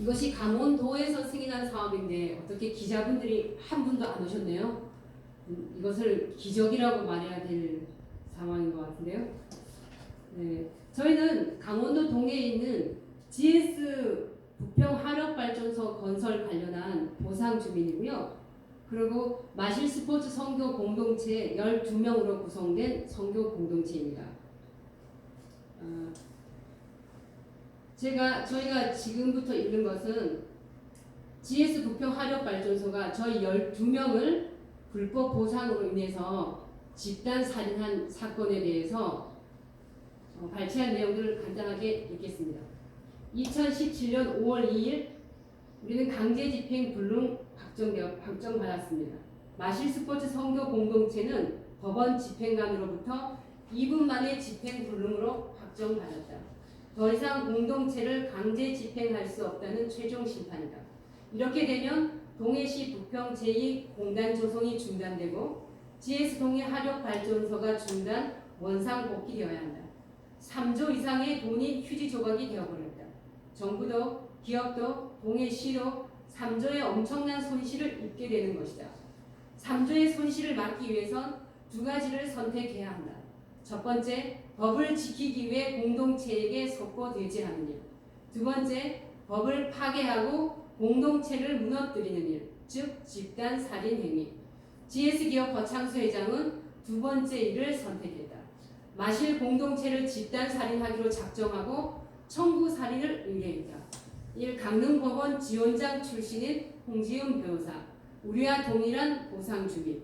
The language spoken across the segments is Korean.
이것이 강원도에서 승인한 사업인데 어떻게 기자분들이 한 분도 안 오셨네요. 이것을 기적이라고 말해야 될 상황인 것 같은데요. 네, 저희는 강원도 동해에 있는 GS 부평 화력발전소 건설 관련한 보상 주민이고요. 그리고 마실 스포츠 선교 공동체 12명으로 구성된 선교 공동체입니다. 저희가 지금부터 읽은 것은 GS 부평 화력발전소가 저희 12명을 불법 보상으로 인해서 집단 살인한 사건에 대해서 발췌한 내용들을 간단하게 읽겠습니다. 2017년 5월 2일 우리는 강제 집행 불능 확정받았습니다. 마실 스포츠 선교 공동체는 법원 집행관으로부터 2분 만에 집행 불능으로 확정받았다. 더 이상 공동체를 강제 집행할 수 없다는 최종 심판이다. 이렇게 되면 동해시 부평 제2공단 조성이 중단되고 GS 동해 화력발전소가 중단 원상 복귀되어야 한다. 3조 이상의 돈이 휴지 조각이 되어버렸다. 정부도 기업도 동해시도 3조의 엄청난 손실을 입게 되는 것이다. 3조의 손실을 막기 위해선 두 가지를 선택해야 한다. 첫 번째, 법을 지키기 위해 공동체에게 속고되지 하는 일. 두 번째, 법을 파괴하고 공동체를 무너뜨리는 일, 즉 집단 살인 행위. GS기업 허창수 회장은 두 번째 일을 선택했다. 마실 공동체를 집단 살인하기로 작정하고 청구 살인을 의뢰했다. 1. 강릉법원 지원장 출신인 홍지은 변호사, 우리와 동일한 보상 주민.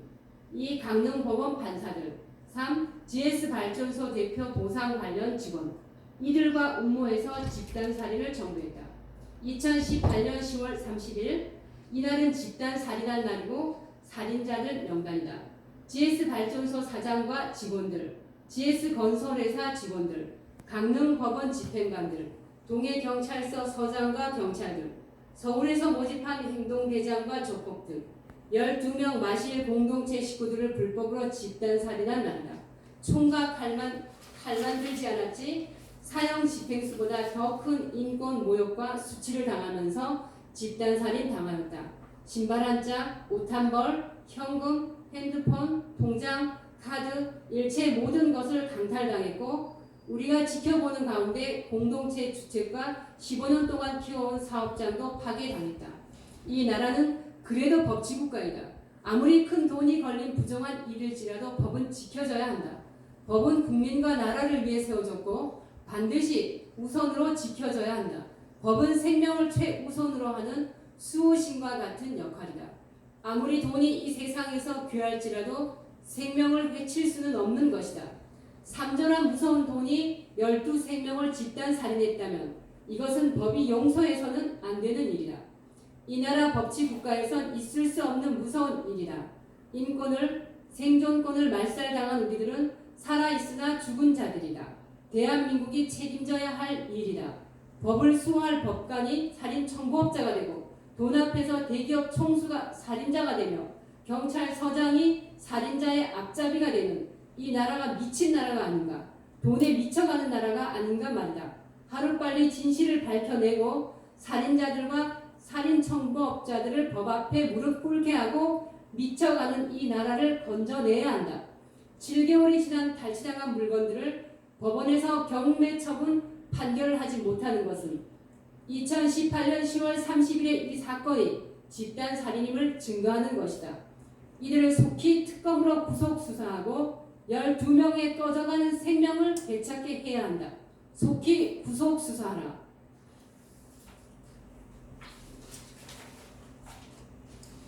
2. 강릉법원 판사들. 3. GS발전소 대표 보상 관련 직원. 이들과 음모해서 집단 살인을 정도했다. 2018년 10월 30일 이날은 집단 살인한 날이고 살인자들 명단이다. GS발전소 사장과 직원들, GS건설회사 직원들, 강릉법원 집행관들, 동해경찰서 서장과 경찰들, 서울에서 모집한 행동대장과 조폭 등 12명 마실 공동체 식구들을 불법으로 집단살인한 날이다. 총과 칼만 들지 않았지 사형 집행수보다 더 큰 인권 모욕과 수치를 당하면서 집단살인 당하였다. 신발 한 짝, 옷 한 벌, 현금, 핸드폰, 통장, 카드, 일체 모든 것을 강탈당했고 우리가 지켜보는 가운데 공동체 주택과 15년 동안 키워온 사업장도 파괴당했다. 이 나라는 그래도 법치국가이다. 아무리 큰 돈이 걸린 부정한 일일지라도 법은 지켜져야 한다. 법은 국민과 나라를 위해 세워졌고 반드시 우선으로 지켜져야 한다. 법은 생명을 최우선으로 하는 수호신과 같은 역할이다. 아무리 돈이 이 세상에서 귀할지라도 생명을 해칠 수는 없는 것이다. 삼전한 무서운 돈이 12생명을 집단 살인했다면 이것은 법이 용서해서는 안 되는 일이다. 이 나라 법치국가에선 있을 수 없는 무서운 일이다. 인권을, 생존권을 말살당한 우리들은 살아있으나 죽은 자들이다. 대한민국이 책임져야 할 일이다. 법을 수호할 법관이 살인 청부업자가 되고 돈 앞에서 대기업 총수가 살인자가 되며 경찰서장이 살인자의 앞잡이가 되는 이 나라가 미친 나라가 아닌가, 돈에 미쳐가는 나라가 아닌가 말이다. 하루빨리 진실을 밝혀내고 살인자들과 살인 청부업자들을 법 앞에 무릎 꿇게 하고 미쳐가는 이 나라를 건져내야 한다. 7개월이 지난 탈취당한 물건들을 법원에서 경매 처분 판결을 하지 못하는 것은 2018년 10월 30일의 이 사건이 집단 살인임을 증거하는 것이다. 이들을 속히 특검으로 구속 수사하고 12명의 꺼져가는 생명을 되찾게 해야 한다. 속히 구속 수사하라.